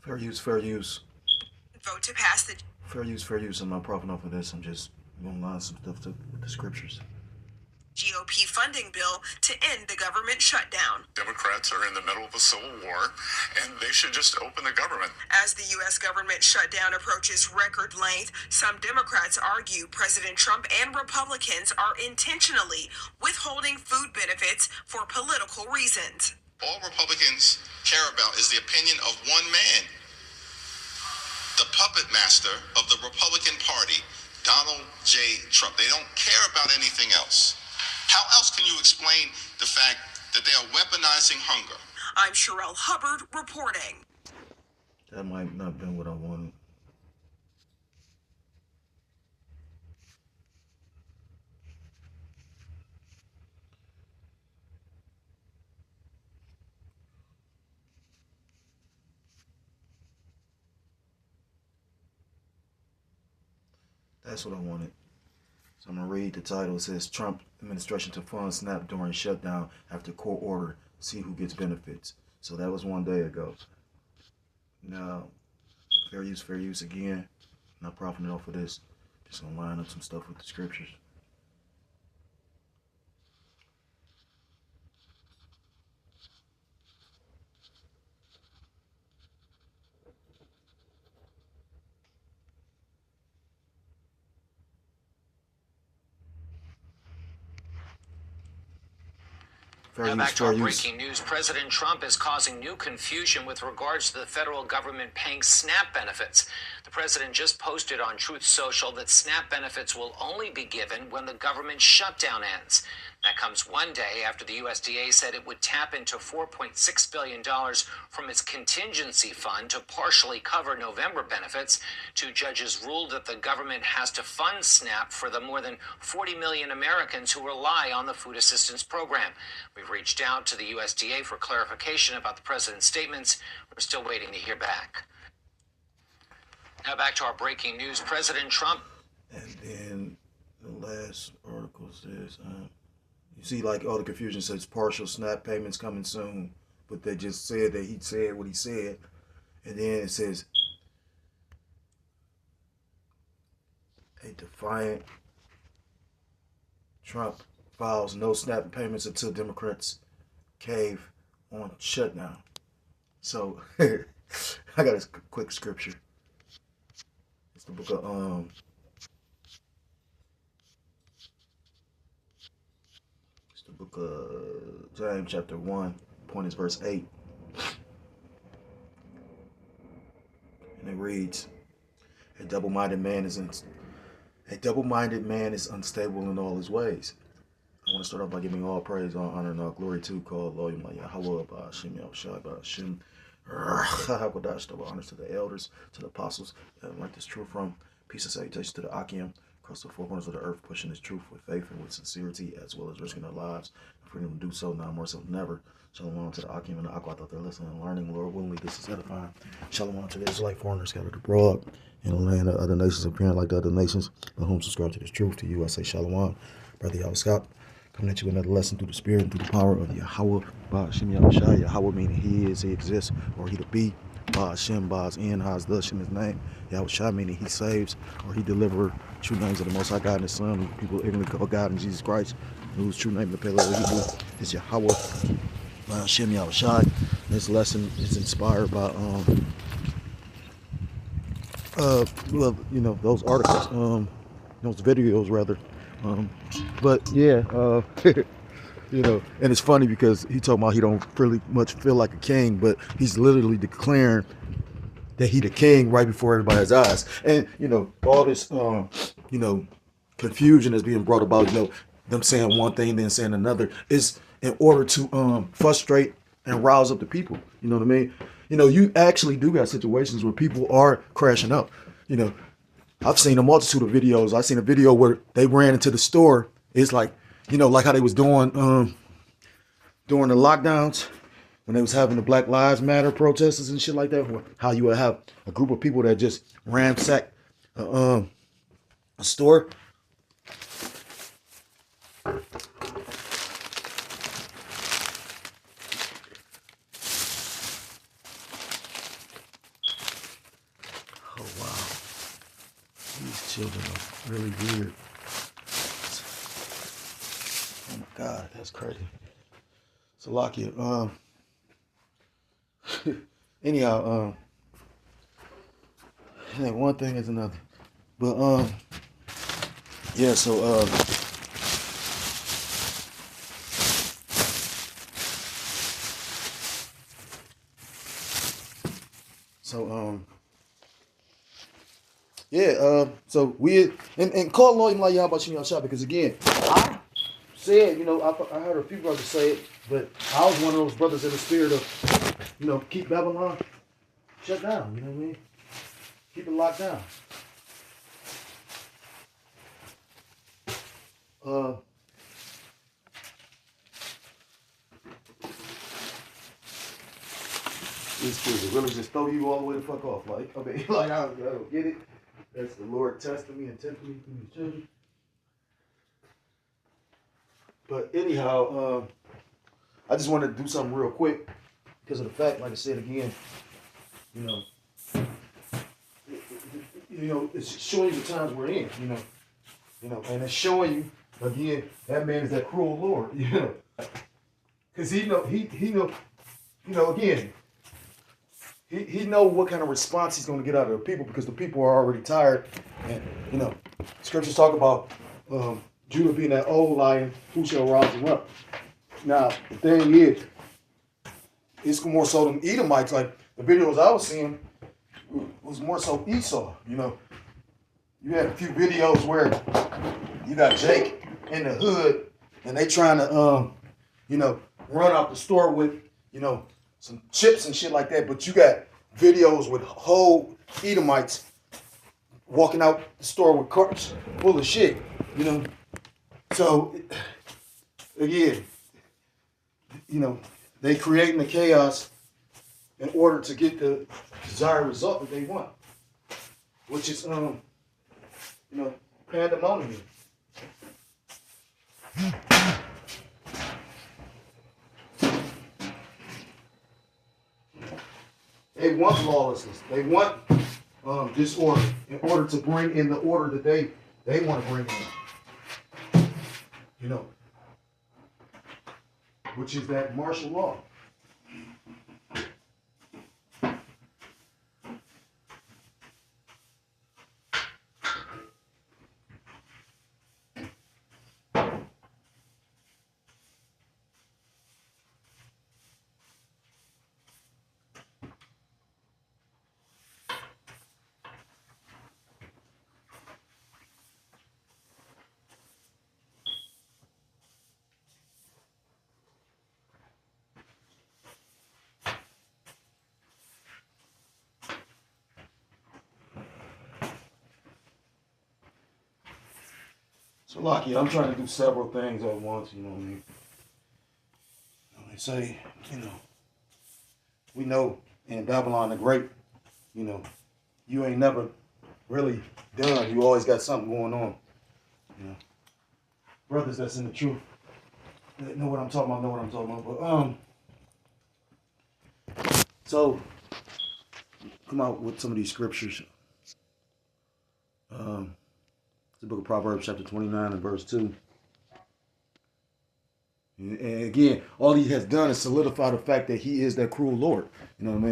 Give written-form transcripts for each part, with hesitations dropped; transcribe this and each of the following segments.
Fair use, fair use. Vote to pass the Fair use, fair use. I'm not profiting off of this. I'm just going to line some stuff to with the scriptures. GOP funding bill to end the government shutdown. Democrats are in the middle of a civil war, and they should just open the government. As the U.S. government shutdown approaches record length, some Democrats argue President Trump and Republicans are intentionally withholding food benefits for political reasons. All Republicans care about is the opinion of one man, the puppet master of the Republican Party, Donald J. Trump. They don't care about anything else. How else can you explain the fact that they are weaponizing hunger? I'm Sherelle Hubbard reporting. That might not have been what I wanted. That's what I wanted. So I'm going to read the title. It says, Trump administration to fund SNAP during shutdown after court order. See who gets benefits. So that was one day ago. Now, fair use again. Not profiting off of this. Just going to line up some stuff with the scriptures. Now back to our breaking news. President Trump is causing new confusion with regards to the federal government paying SNAP benefits. The president just posted on Truth Social that SNAP benefits will only be given when the government shutdown ends. That comes one day after the USDA said it would tap into $4.6 billion from its contingency fund to partially cover November benefits. Two judges ruled that the government has to fund SNAP for the more than 40 million Americans who rely on the food assistance program. We've reached out to the USDA for clarification about the president's statements. We're still waiting to hear back. Now back to our breaking news. President Trump. And then the last article says, you see, like, all the confusion says partial SNAP payments coming soon, but they just said that he said what he said. And then it says, a defiant Trump files no SNAP payments until Democrats cave on shutdown. So, I got a quick scripture. It's the book of, book of James chapter 1, point is verse 8. And it reads, a double-minded man is unstable in all his ways. I want to start off by giving all praise, all honor, and all glory to called Lord Yahweh, Ba'ashem Yahushua, Ba'ashem honors to the elders, to the apostles, and learned this truth from. Peace and salutation to the Akim, across the four corners of the earth, pushing this truth with faith and with sincerity, as well as risking their lives and freedom to do so now more so than ever. Shalom to the Akim and the Aqua out there listening and learning. Lord willingly, this is edifying. Shalom to the Israelite foreigners scattered abroad in the land of other nations, appearing like the other nations, but whom subscribe to this truth. To you, I say Shalom. Brother Yahweh Scott, coming at you with another lesson through the Spirit and through the power of Yahweh. Ba'ashem Yahushua, Yahweh meaning He is, He exists, or He to be. Ba'ashem, Ba'as in, Haz, the Shem, His name. Yahushua meaning He saves, or He delivered. True names of the Most High God and His Son. People ignorantly call God and Jesus Christ, whose true name in the Pale Hebrew is Yahweh. Ba'ashem Yahushua. This lesson is inspired by well, you know, those articles, those videos rather. But yeah, you know, and it's funny because he talking about he don't really much feel like a king, but he's literally declaring that he the king right before everybody's eyes. And you know, all this you know, confusion is being brought about, you know, them saying one thing then saying another, is in order to frustrate and rouse up the people. You know what I mean? You know, you actually do got situations where people are crashing up. You know, I've seen a multitude of videos. I seen a video where they ran into the store. It's like, you know, like how they was doing during the lockdowns when they was having the Black Lives Matter protests and shit like that. How you would have a group of people that just ransacked a store. wow. These children are really weird. Oh my God, that's crazy. So Lakia, anyhow, one thing is another. But yeah, so so we and call Lloyd like y'all about you shot because again, I said, I heard a few brothers say it, but I was one of those brothers in the spirit of, keep Babylon shut down, you know what I mean? Keep it locked down. These kids will really just throw you all the way the fuck off. Like, I mean, like, I don't get it. That's the Lord testing me and tempting me through these children. But anyhow, I just wanted to do something real quick because of the fact, like I said again, it's showing you the times we're in, and it's showing you again that man is that cruel Lord, because he know again. He know what kind of response he's going to get out of the people because the people are already tired. And, scriptures talk about Judah being that old lion, who shall rouse him up. Now, the thing is, it's more so them Edomites. Like, the videos I was seeing was more so Esau, You had a few videos where you got Jake in the hood and they trying to, run out the store with, some chips and shit like that, but you got videos with whole Edomites walking out the store with carts full of shit, So, again, they creating the chaos in order to get the desired result that they want, which is, pandemonium. They want lawlessness. They want disorder in order to bring in the order that they want to bring in. Which is that martial law. So, Lucky, I'm trying to do several things at once, you know what I mean? They say, we know in Babylon the Great, you ain't never really done. You always got something going on. Brothers that's in the truth that know what I'm talking about, But, so, come out with some of these scriptures. The book of Proverbs, chapter 29 and verse 2. And again, all he has done is solidify the fact that he is that cruel Lord. You know what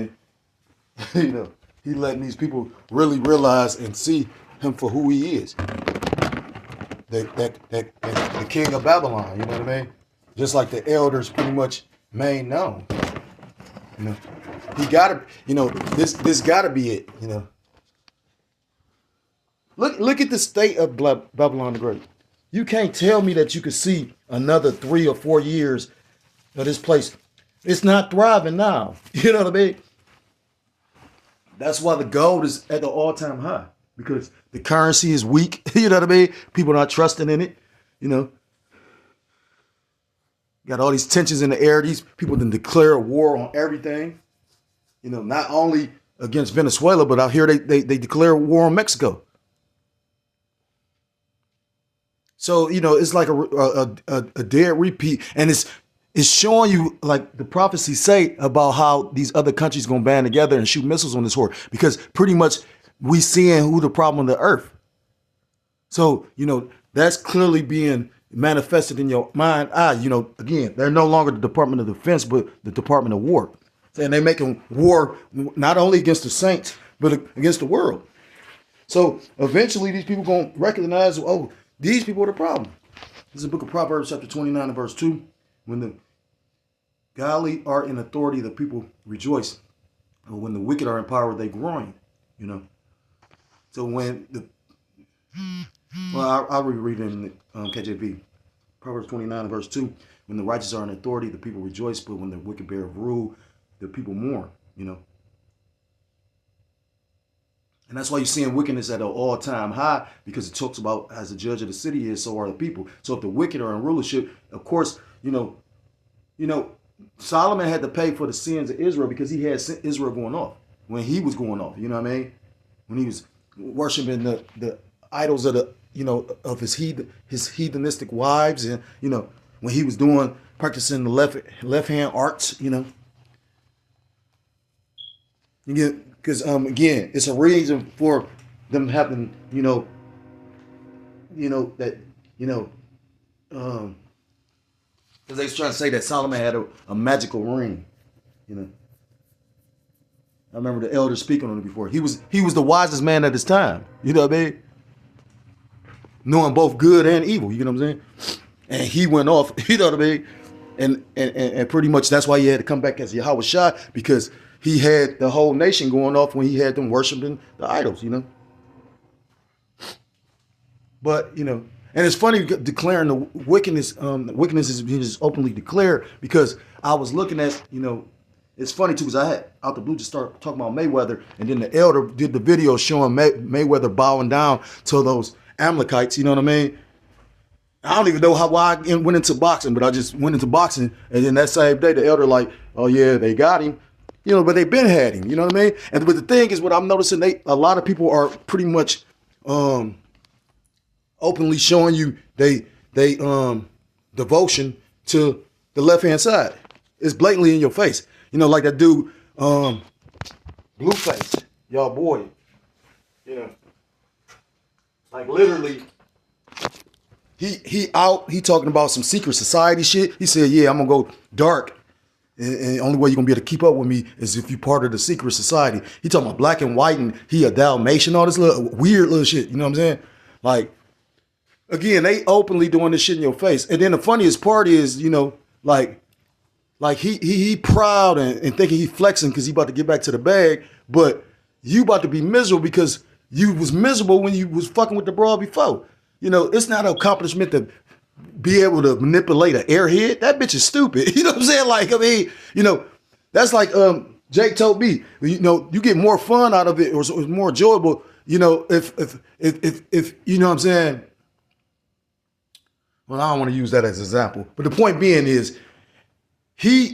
I mean? He letting these people really realize and see him for who he is. The king of Babylon, you know what I mean? Just like the elders pretty much made known. He gotta, this gotta be it, Look at the state of Babylon the Great. You can't tell me that you could see another 3 or 4 years of this place. It's not thriving now. You know what I mean? That's why the gold is at the all-time high. Because the currency is weak. You know what I mean? People are not trusting in it. Got all these tensions in the air. These people then declare a war on everything. Not only against Venezuela, but out here they declare war on Mexico. So, it's like a dead repeat. And it's showing you, like the prophecies say, about how these other countries going to band together and shoot missiles on this horde. Because pretty much we seeing who the problem of the earth. So, that's clearly being manifested in your mind. Again, they're no longer the Department of Defense, but the Department of War. And they're making war not only against the saints, but against the world. So eventually these people going to recognize, oh, these people are the problem. This is the book of Proverbs, chapter 29 and verse 2. When the godly are in authority, the people rejoice. Or when the wicked are in power, they groan. So when I'll reread it in the KJV. Proverbs 29 and verse 2. When the righteous are in authority, the people rejoice. But when the wicked bear rule, the people mourn. And that's why you're seeing wickedness at an all-time high, because it talks about as the judge of the city is, so are the people. So if the wicked are in rulership, of course, Solomon had to pay for the sins of Israel because he had Israel going off when he was going off. You know what I mean? When he was worshiping the idols of of his heathenistic wives, and when he was practicing the left hand arts. Because again, it's a reason for them having because they was trying to say that Solomon had a magical ring. I remember the elders speaking on it before. He was the wisest man at his time. You know what I mean? Knowing both good and evil. You know what I'm saying? And he went off. You know what I mean? And pretty much that's why he had to come back as Yahweh Shai, because he had the whole nation going off when he had them worshiping the idols, But, and it's funny declaring the wickedness. Wickedness is being just openly declared, because I was looking at, it's funny too, because I had out the blue just start talking about Mayweather, and then the elder did the video showing Mayweather bowing down to those Amalekites, you know what I mean? I don't even know why I went into boxing, but I just went into boxing, and then that same day the elder like, oh yeah, they got him. But they've been had him, you know what I mean? But the thing is, what I'm noticing, a lot of people are pretty much openly showing you they devotion to the left-hand side. It's blatantly in your face. Like that dude, Blueface, y'all boy. Like literally, he talking about some secret society shit. He said, yeah, I'm gonna go dark. And the only way you're going to be able to keep up with me is if you're part of the secret society. He talking about black and white, and he a Dalmatian, all this little weird little shit. You know what I'm saying? Like, again, they openly doing this shit in your face. And then the funniest part is, like he proud and thinking he flexing because he about to get back to the bag. But you about to be miserable because you was miserable when you was fucking with the broad before. It's not an accomplishment to be able to manipulate an airhead. That bitch is stupid. You know what I'm saying? Like, I mean, that's like Jake told me, you get more fun out of it, or it's more enjoyable, if you know what I'm saying? Well, I don't want to use that as an example, but the point being is he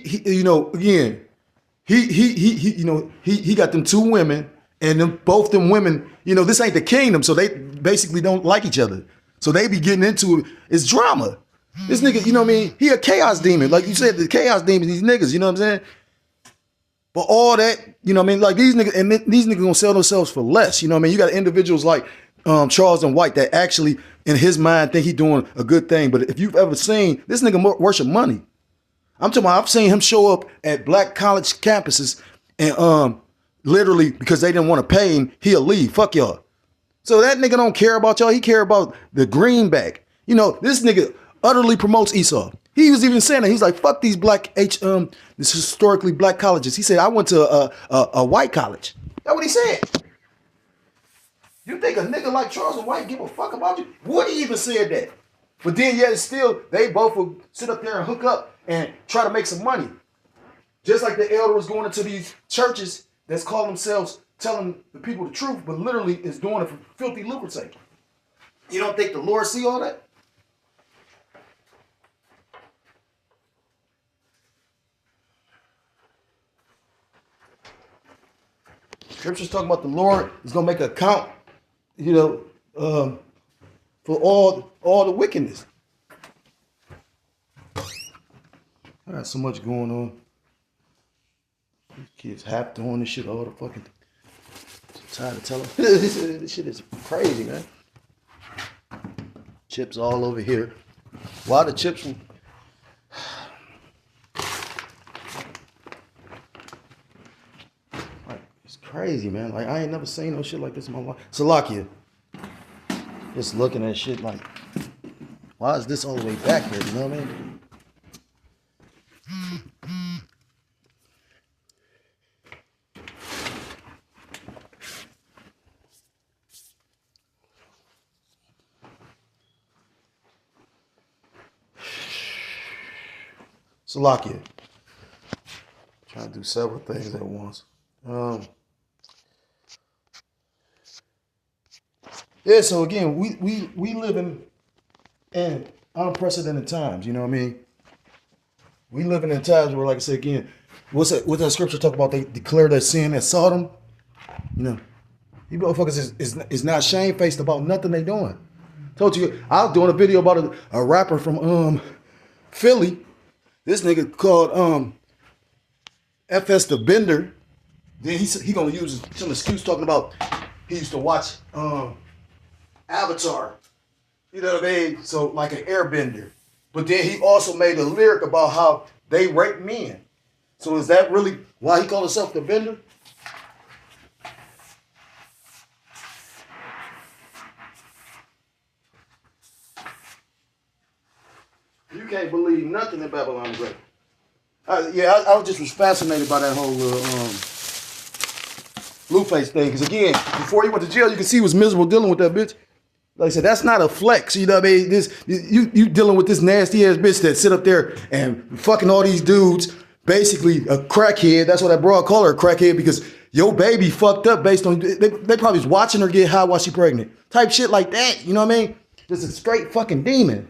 got them two women, and both them women, this ain't the kingdom, so they basically don't like each other. So they be getting into it. It's drama. This nigga, you know what I mean? He a chaos demon. Like you said, the chaos demons, these niggas, you know what I'm saying? But all that, you know what I mean? Like these niggas, and these niggas gonna sell themselves for less. You know what I mean? You got individuals like Charles and White that actually, in his mind, think he doing a good thing. But if you've ever seen, this nigga worship money. I'm talking about, I've seen him show up at black college campuses and literally, because they didn't want to pay him, he'll leave. Fuck y'all. So that nigga don't care about y'all. He care about the greenback. This nigga utterly promotes Esau. He was even saying that. He's like, fuck these this historically black colleges. He said, I went to a white college. That's what he said. You think a nigga like Charles and White give a fuck about you? Woody even said that. But then yet still, they both would sit up there and hook up and try to make some money. Just like the elder was going into these churches that's called themselves telling the people the truth, but literally is doing it for filthy lucre's sake. You don't think the Lord see all that? Scripture's talking about the Lord is going to make an account, for all the wickedness. I got so much going on. These kids hap doing this shit all the fucking Tired of telling. This shit is crazy, man. Chips all over here. Why the chips? Like, it's crazy, man. Like, I ain't never seen no shit like this in my life. Salakia. Just looking at shit like, why is this all the way back here? You know what I mean? Salakia. Trying to do several things at once. Yeah, so again, we live in unprecedented times, you know what I mean? We living in times where, like I said again, what's that scripture talk about? They declare their sin at Sodom. You know, you motherfuckers is not shamefaced about nothing they doing. Told you, I was doing a video about a rapper from Philly. This nigga called FS the Bender. Then he gonna use some excuse talking about he used to watch Avatar. You know what I mean? So like an airbender. But then he also made a lyric about how they rape men. So is that really why he called himself the Bender? You can't believe nothing in Babylon the Great. I was fascinated by that whole Blueface thing. Because again, before he went to jail, you can see he was miserable dealing with that bitch. Like I said, that's not a flex. You know what I mean? You dealing with this nasty ass bitch that sit up there and fucking all these dudes, basically a crackhead. That's what that broad call her, a crackhead, because your baby fucked up based on, they probably was watching her get high while she pregnant. Type shit like that. You know what I mean? Just a straight fucking demon.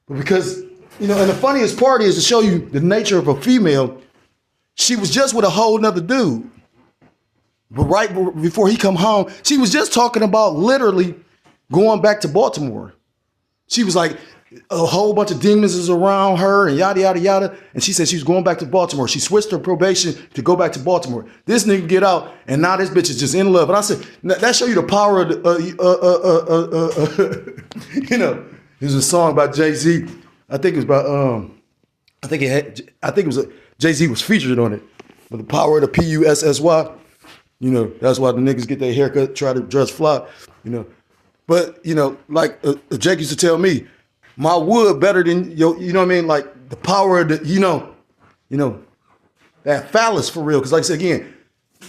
But because, you know, and the funniest part is to show you the nature of a female, she was just with a whole nother dude. But right before he come home, she was just talking about literally going back to Baltimore. She was like, a whole bunch of demons is around her and yada, yada, yada. And she said she was going back to Baltimore. She switched her probation to go back to Baltimore. This nigga get out and now this bitch is just in love. And I said, that show you the power of you know, there's a song by Jay-Z. I think it was about, I think it was Jay-Z was featured on it. But the power of the P-U-S-S-Y. You know, that's why the niggas get their haircut, try to dress fly, you know. But, you know, like Jake used to tell me, my wood better than, you know what I mean? Like the power of the, you know, that phallus for real. Because like I said, again,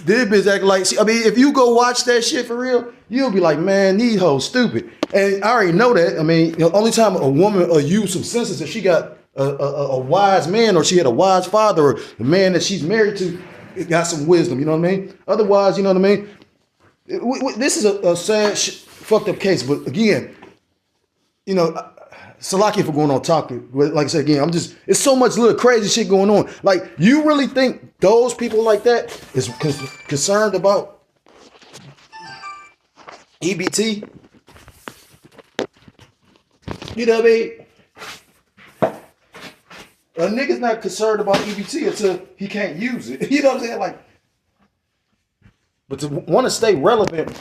this bitch act like, I mean, if you go watch that shit for real, you'll be like, man, these hoes stupid. And I already know that. I mean, the only time a woman will use some sense is if she got a wise man or she had a wise father or the man that she's married to. It got some wisdom, you know what I mean? Otherwise, you know what I mean? This is a sad, fucked up case. But again, you know, Salaki for going on talking. Like I said, again, it's so much little crazy shit going on. Like, you really think those people like that is concerned about EBT? You know what I mean? A nigga's not concerned about EBT until he can't use it. You know what I'm saying? Like, but to want to stay relevant,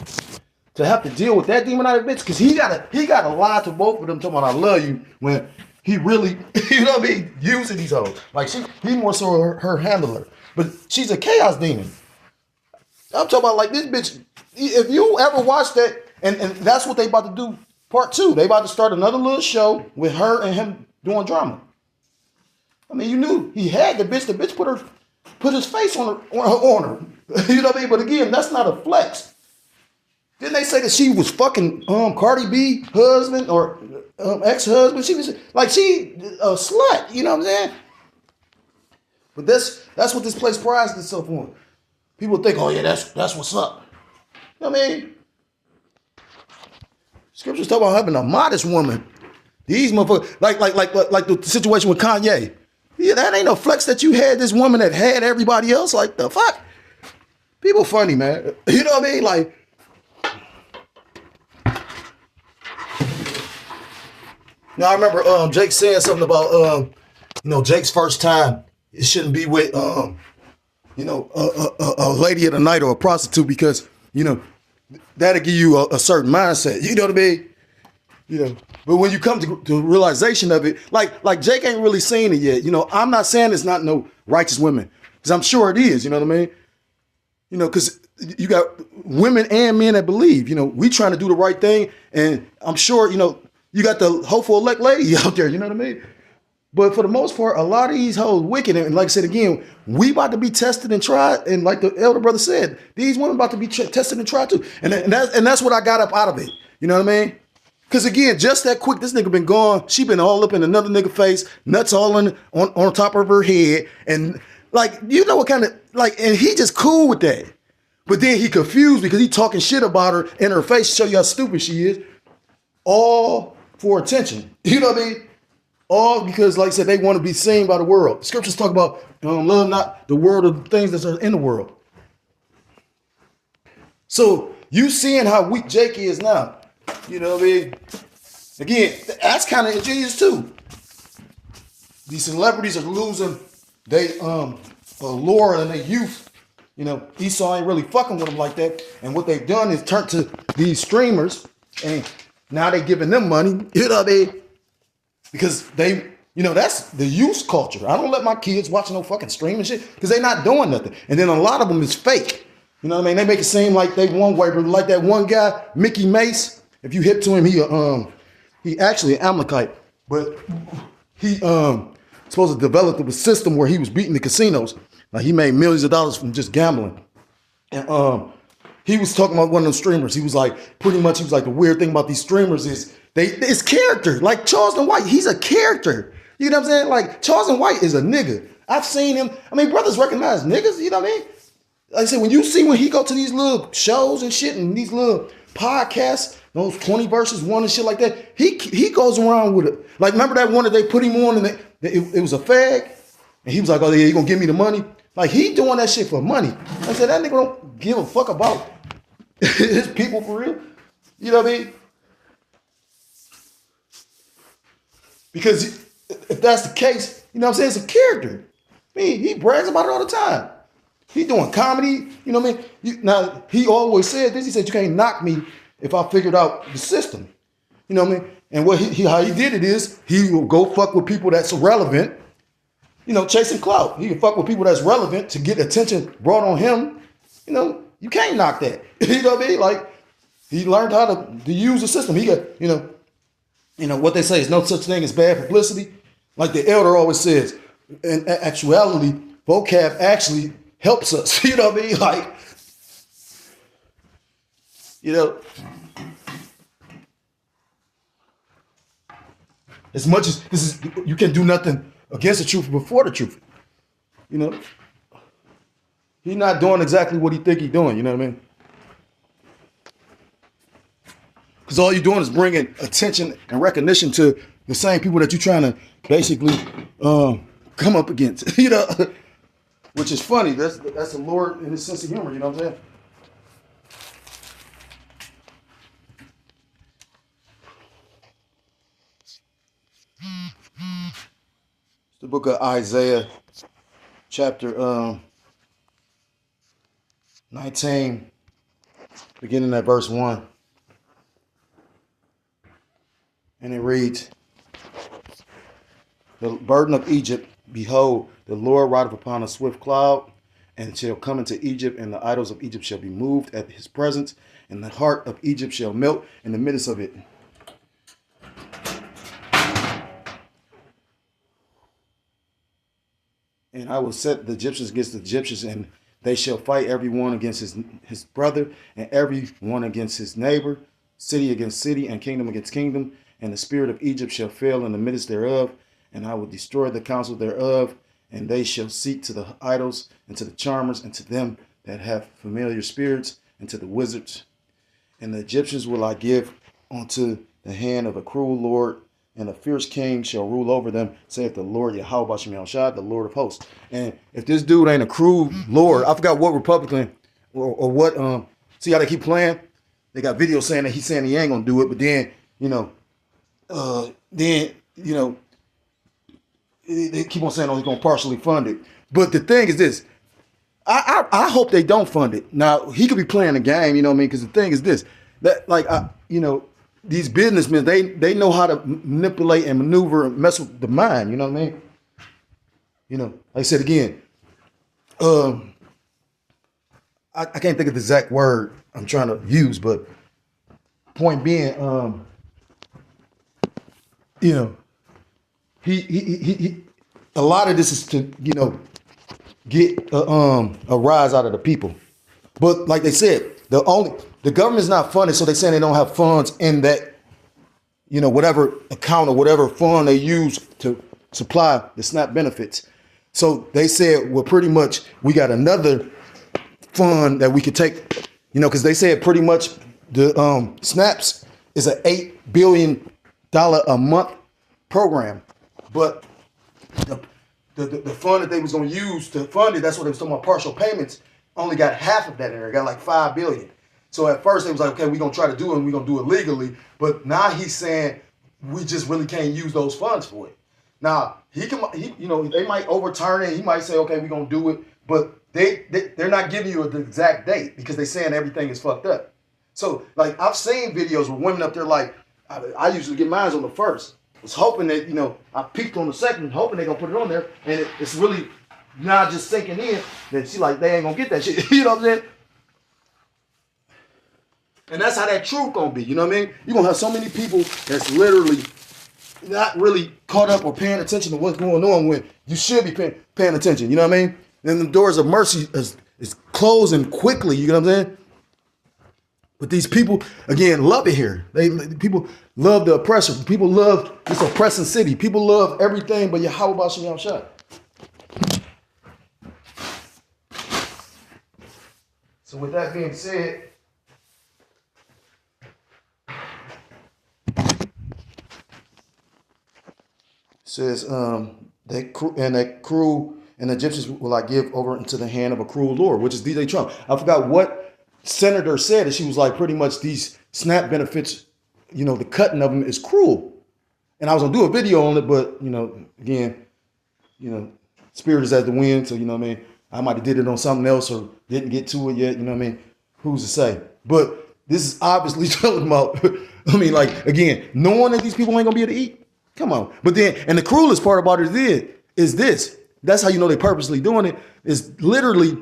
to have to deal with that demonized bitch, because he gotta lie to both of them talking about I love you when he really, you know what I mean, using these hoes. Like he more so her handler. But she's a chaos demon. I'm talking about like this bitch, if you ever watch that, and that's what they about to do, part 2. They about to start another little show with her and him doing drama. I mean, you knew he had the bitch. The bitch put his face on her. You know what I mean? But again, that's not a flex. Didn't they say that she was fucking Cardi B husband or ex-husband? She was like she a slut. You know what I'm saying? But that's what this place prides itself on. People think, oh yeah, that's what's up. You know what I mean? Scriptures talk about having a modest woman. These motherfuckers, like the situation with Kanye. Yeah, that ain't no flex that you had this woman that had everybody else. Like, the fuck? People funny, man. You know what I mean? Like, now I remember Jake saying something about, you know, Jake's first time. It shouldn't be with a lady of the night or a prostitute because, that'll give you a certain mindset. You know what I mean? But when you come to the realization of it, like Jake ain't really seen it yet. I'm not saying it's not no righteous women, because I'm sure it is. You know what I mean? Because you got women and men that believe. We trying to do the right thing, and I'm sure you got the hopeful elect lady out there. You know what I mean? But for the most part, a lot of these hoes wicked, and like I said again, we about to be tested and tried. And like the elder brother said, these women about to be tested and tried too. And that's what I got up out of it. You know what I mean? Because again, just that quick, this nigga been gone. She been all up in another nigga face, nuts all on top of her head. And like, what kind of, and he just cool with that. But then he confused because he talking shit about her in her face, show you how stupid she is. All for attention. You know what I mean? All because, like I said, they want to be seen by the world. The scriptures talk about love not the world of the things that are in the world. So you seeing how weak Jake is now. You know what I mean? Again, that's kind of ingenious too. These celebrities are losing they allure and their youth. Esau ain't really fucking with them like that. And what they've done is turn to these streamers, and now they giving them money. You know what I mean? Because they, that's the youth culture. I don't let my kids watch no fucking streaming shit because they not doing nothing. And then a lot of them is fake. You know what I mean? They make it seem like they one way, but like that one guy, Mickey Mace. If you hip to him, he actually an Amalekite, but he supposed to develop a system where he was beating the casinos. Like he made millions of dollars from just gambling. And he was talking about one of those streamers. He was like, the weird thing about these streamers is it's character. Like Charleston White, he's a character. You know what I'm saying? Like Charleston White is a nigga. I've seen him. I mean, brothers recognize niggas. You know what I mean? Like I said, when he go to these little shows and shit and these little podcasts, those 20 verses 1 and shit like that, he goes around with it. Like, remember that one that they put him on and it was a fag? And he was like, oh yeah, you gonna give me the money? Like, he doing that shit for money. I said, that nigga don't give a fuck about his people for real. You know what I mean? Because if that's the case, you know what I'm saying, it's a character. I mean, he brags about it all the time. He doing comedy, you know what I mean? Now, he always said this. He said, you can't knock me if I figured out the system. You know what I mean? And what how he did it is he will go fuck with people that's relevant, chasing clout. He can fuck with people that's relevant to get attention brought on him. You can't knock that. You know what I mean? Like, he learned how to use the system. He got, what they say is no such thing as bad publicity. Like the elder always says, in actuality, vocab actually helps us. You know what I mean? Like, as much as you can do nothing against the truth before the truth. He's not doing exactly what he think he's doing. You know what I mean? Because all you're doing is bringing attention and recognition to the same people that you're trying to basically come up against. Which is funny. That's the Lord in his sense of humor. You know what I'm saying? It's the book of Isaiah, chapter 19, beginning at verse 1. And it reads, the burden of Egypt, behold, the Lord rideth upon a swift cloud, and shall come into Egypt, and the idols of Egypt shall be moved at his presence, and the heart of Egypt shall melt in the midst of it. And I will set the Egyptians against the Egyptians, and they shall fight every one against his brother, and every one against his neighbor, city against city, and kingdom against kingdom. And the spirit of Egypt shall fail in the midst thereof, and I will destroy the counsel thereof, and they shall seek to the idols, and to the charmers, and to them that have familiar spirits, and to the wizards. And the Egyptians will I give unto the hand of a cruel lord, and a fierce king shall rule over them, saith the Lord Yahweh Bashem Yahushua, the Lord of hosts. And if this dude ain't a cruel lord, I forgot what Republican or what, see how they keep playing? They got videos saying that he's saying he ain't gonna do it, but then, they keep on saying, oh, he's gonna partially fund it. But the thing is this, I hope they don't fund it. Now, he could be playing a game, you know what I mean? Because the thing is this, that like, you know, these businessmen, they know how to manipulate and maneuver and mess with the mind, you know what I mean? You know, like I said again, I can't think of the exact word I'm trying to use, but point being, you know, he a lot of this is to, you know, get a rise out of the people. But like they said, the government's not funded, so they're saying they don't have funds in that, you know, whatever account or whatever fund they use to supply the SNAP benefits. So they said, well, pretty much we got another fund that we could take, you know, because they said pretty much the SNAPs is an $8 billion a month program, but the fund that they was going to use to fund it, that's what they was talking about, partial payments, only got half of that in there, got like $5 billion. So at first they was like, okay, we're going to try to do it and we're going to do it legally. But now he's saying we just really can't use those funds for it. Now, he you know, they might overturn it. He might say, okay, we're going to do it. But they're not giving you the exact date because they're saying everything is fucked up. So, like, I've seen videos where women up there, like, I usually get mine on the first. I was hoping that, you know, I peeked on the second, hoping they're going to put it on there. And it's really not just sinking in that she like, they ain't going to get that shit. You know what I'm saying? And that's how that truth going to be. You know what I mean? You're going to have so many people that's literally not really caught up or paying attention to what's going on when you should be paying attention. You know what I mean? Then the doors of mercy is closing quickly. You know what I'm saying? But these people, again, love it here. People love the oppressor. People love this oppressing city. People love everything but Yahweh Bashem Yahushua. So with that being said, it says that crew and the Egyptians will I give over into the hand of a cruel Lord, which is DJ Trump. I forgot what senator said it. She was like, pretty much these SNAP benefits, you know, the cutting of them is cruel. And I was gonna do a video on it, but you know, again, you know, spirit is as the wind, so you know what I mean. I might have did it on something else or didn't get to it yet. You know what I mean? Who's to say? But this is obviously talking about. I mean, like again, knowing that these people ain't gonna be able to eat. Come on. But then, and the cruelest part about it is this. That's how you know they purposely doing it. Is literally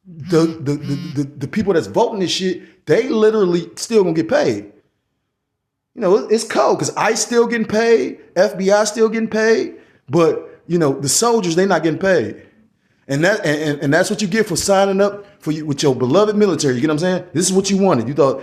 the people that's voting this shit. They literally still gonna get paid. You know, it's cold because ICE still getting paid, FBI still getting paid, but you know the soldiers they not getting paid, and that's what you get for signing up for you with your beloved military. You get what I'm saying? This is what you wanted. You thought,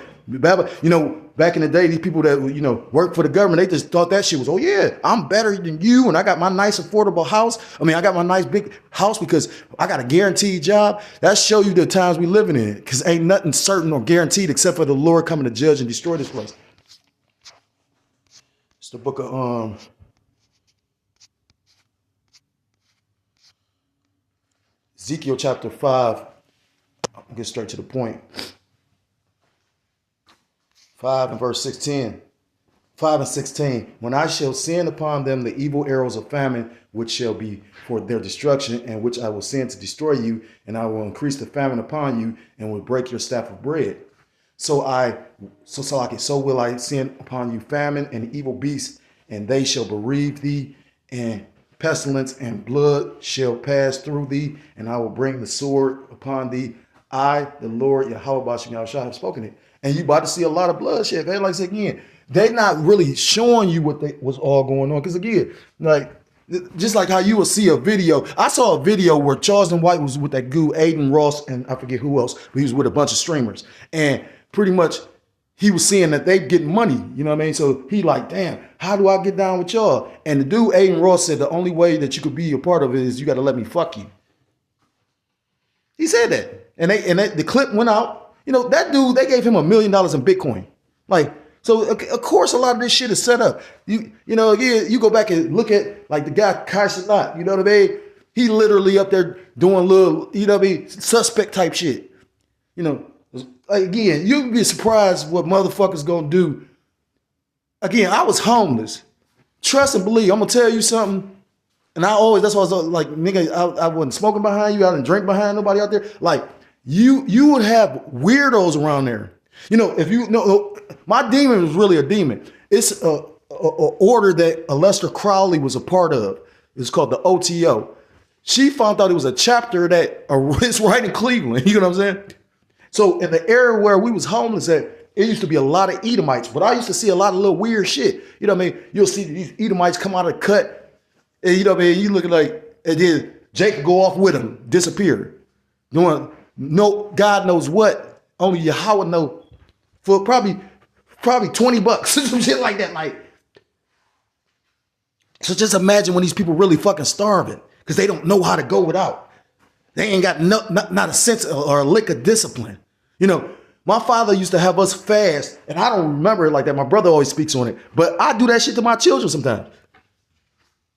you know, back in the day, these people that you know work for the government, they just thought that shit was, oh yeah, I'm better than you, and I got my nice affordable house. I mean, I got my nice big house because I got a guaranteed job. That show you the times we living in, because ain't nothing certain or guaranteed except for the Lord coming to judge and destroy this place. It's the book of Ezekiel chapter 5. I'll get straight to the point. 5 and verse 16. 5 and 16. When I shall send upon them the evil arrows of famine, which shall be for their destruction, and which I will send to destroy you, and I will increase the famine upon you, and will break your staff of bread. So will I send upon you famine and evil beasts, and they shall bereave thee, and pestilence and blood shall pass through thee, and I will bring the sword upon thee. I, the Lord, Yahweh Bashem Yahushua, have spoken it. And you about to see a lot of bloodshed. Like I said again, they're not really showing you what's all going on. Because again, like just like how you will see a video. I saw a video where Charleston White was with that goo, Aiden Ross, and I forget who else, but he was with a bunch of streamers. And pretty much he was seeing that they getting money, you know what I mean? So he like, damn, how do I get down with y'all? And the dude, Aiden Ross, said the only way that you could be a part of it is you got to let me fuck you. He said that. And the clip went out. You know, that dude, they gave him $1 million in Bitcoin. Like, so of course a lot of this shit is set up. You know, again, you go back and look at like the guy Kai Cenat, you know what I mean? He literally up there doing little, you know what I mean, suspect type shit. You know, like again, you'd be surprised what motherfuckers gonna do. Again, I was homeless. Trust and believe, I'm gonna tell you something. And that's why I was like, nigga, I wasn't smoking behind you. I didn't drink behind nobody out there. Like, you would have weirdos around there. You know, if you know, my demon was really a demon. It's a order that Aleister Crowley was a part of. It's called the OTO. She found out it was a chapter that it's right in Cleveland. You know what I'm saying? So in the area where we was homeless at, it used to be a lot of Edomites, but I used to see a lot of little weird shit. You know what I mean? You'll see these Edomites come out of the cut, and you know what I mean? You looking like, and then Jake go off with him, disappear. Doing no, God knows what. Only Yahweh know for probably $20, some shit like that. Like, so just imagine when these people really fucking starving because they don't know how to go without. They ain't got not a sense or a lick of discipline. You know, my father used to have us fast, and I don't remember it like that. My brother always speaks on it, but I do that shit to my children sometimes.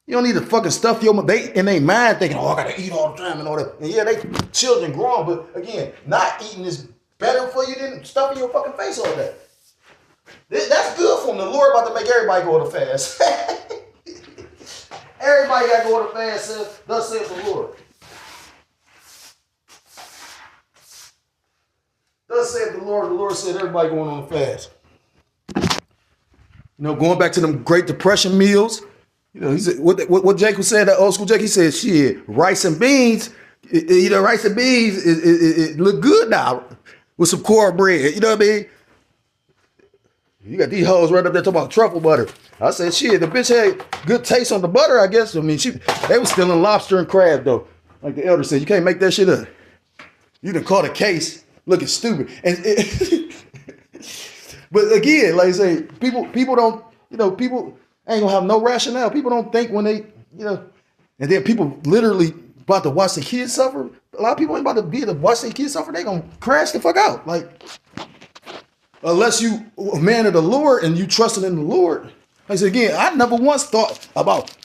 You don't need to fucking stuff they in their mind thinking, oh, I gotta eat all the time and all that. And yeah, they children growing, but again, not eating is better for you than stuffing your fucking face all day. That's good for them. The Lord about to make everybody go on a fast. Everybody got to go on a fast, thus saith the Lord. Thus saith the Lord said everybody going on a fast. You know, going back to them Great Depression meals, you know, he said, what Jake was saying, that old school Jake, he said, shit, rice and beans, rice and beans, it look good now with some cornbread, you know what I mean? You got these hoes right up there talking about truffle butter. I said, shit, the bitch had good taste on the butter, I guess. I mean, they was stealing lobster and crab, though. Like the elder said, you can't make that shit up. You done caught a case looking stupid. But again, like I say, people don't, you know, people ain't gonna have no rationale. People don't think when they, you know, and then people literally about to watch the kids suffer. A lot of people ain't about to be to watch their kids suffer. They gonna crash the fuck out. Like, unless you a man of the Lord and you trusting in the Lord. Like I said again, I never once thought about,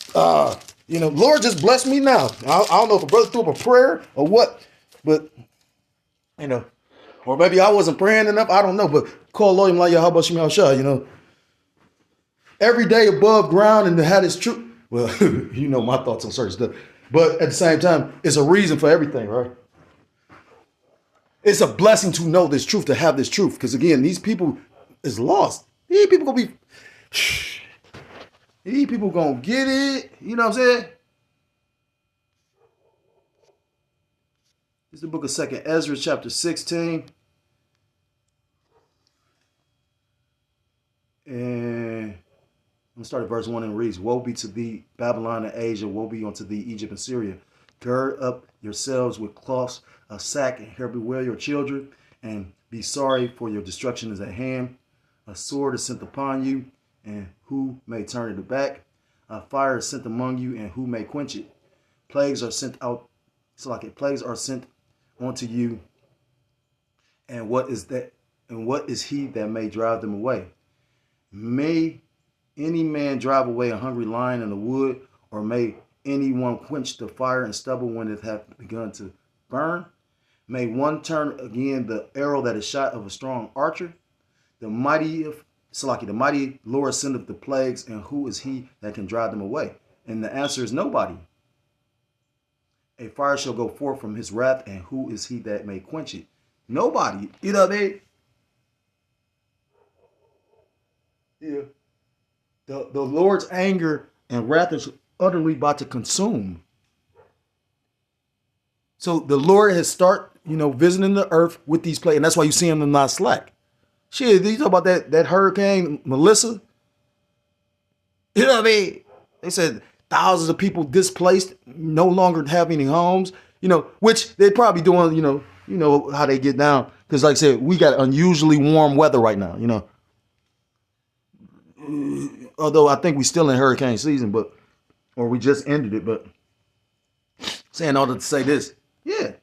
you know, Lord just bless me now. I don't know if a brother threw up a prayer or what, but, you know, or maybe I wasn't praying enough. I don't know, but call Lord like, how about you, you know, every day above ground and to have this truth. Well, you know my thoughts on certain stuff, but at the same time, it's a reason for everything, right? It's a blessing to know this truth, to have this truth. Because again, these people is lost. These people gonna get it. You know what I'm saying? This is the book of 2nd Ezra, chapter 16. And I'm gonna start at verse 1 and it reads, woe be to thee, Babylon and Asia, woe be unto thee, Egypt and Syria. Gird up yourselves with cloths of sack, and here bewail your children, and be sorry, for your destruction is at hand. A sword is sent upon you, and who may turn it back? A fire is sent among you, and who may quench it? Plagues are sent out, plagues are sent unto you, and what is that? And what is he that may drive them away? May any man drive away a hungry lion in the wood, or may anyone quench the fire and stubble when it hath begun to burn? May one turn again the arrow that is shot of a strong archer? The mighty Lord sendeth the plagues, and who is he that can drive them away? And the answer is nobody. A fire shall go forth from his wrath, and who is he that may quench it? Nobody. You know what I mean? Yeah. The Lord's anger and wrath is utterly about to consume. So the Lord has visiting the earth with these plagues, and that's why you see them not slack. Shit, you talk about that hurricane Melissa. You know what I mean? They said thousands of people displaced, no longer have any homes. You know, which they're probably doing. You know how they get down, because like I said, we got unusually warm weather right now. You know, although I think we're still in hurricane season, or we just ended it. But saying all that to say this, yeah,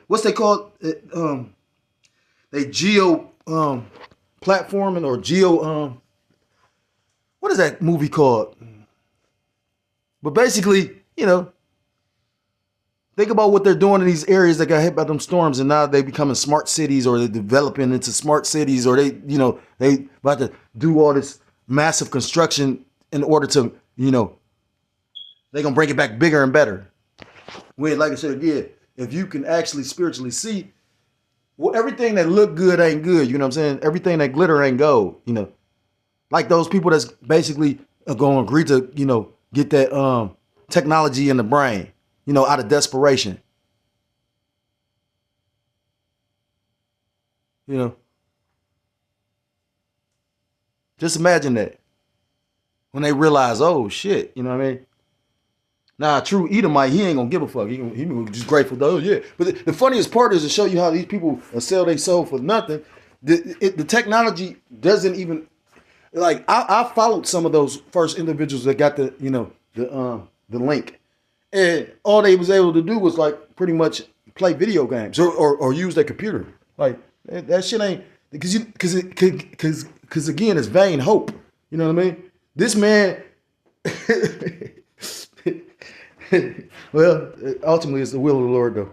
what's they call it? They geo platforming or geo what is that movie called? But basically, you know, think about what they're doing in these areas that got hit by them storms, and now they becoming smart cities, or they're developing into smart cities, or they about to do all this massive construction in order to, they're going to bring it back bigger and better. When, like I said again, if you can actually spiritually see, well, everything that look good ain't good. You know what I'm saying? Everything that glitter ain't gold. You know, like those people that's basically going to agree to, you know, get that technology in the brain, you know, out of desperation. You know, just imagine that when they realize, oh shit, you know what I mean? Nah, true Edomite, he ain't gonna give a fuck. He just grateful though, yeah. But the funniest part is to show you how these people sell their soul for nothing. The technology doesn't even, like, I followed some of those first individuals that got the, you know, the link, and all they was able to do was like pretty much play video games or use their computer. Like that shit ain't, because again, it's vain hope. You know what I mean? This man. Well, ultimately, it's the will of the Lord, though.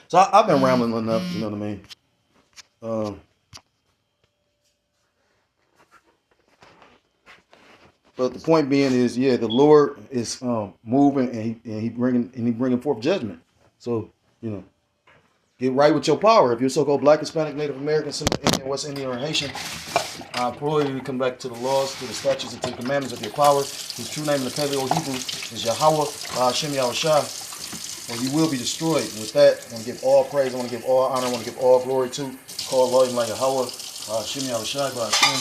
So I've been rambling enough, you know what I mean? But the point being is, yeah, the Lord is moving, and he bringing forth judgment. So, you know, get right with your power. If you're so-called Black, Hispanic, Native American, Indian, West Indian, or Haitian, I implore you to come back to the laws, to the statutes, and to the commandments of your power, whose true name in the Paleo Hebrew is Yahweh, Hashem Yahushua, or you will be destroyed. And with that, I want to give all praise, I want to give all honor, I want to give all glory to, call Lord like Yahweh, Hashem Yahushua, Hashem.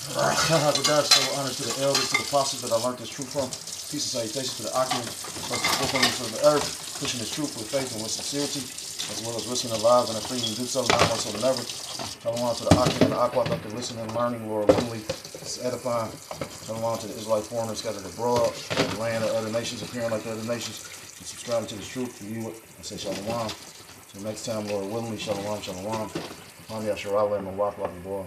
So honor to the elders, to the apostles that I learned this truth from. Peace and salutations to the Akim, of the forerunners of the earth, pushing this truth with faith and with sincerity, as well as risking their lives and their freedom to do so, now more so than ever. Shalom to the Akim and the Aqua, love to listen and learning, Lord willingly. It's edifying. Shalom to the Israelite foreigners scattered abroad, in the land of other nations, appearing like the other nations, and subscribing to this truth. For you, I say shalom. Till next time, Lord willingly, shalom, shalom. I'm Yasharala and my wife, Boy.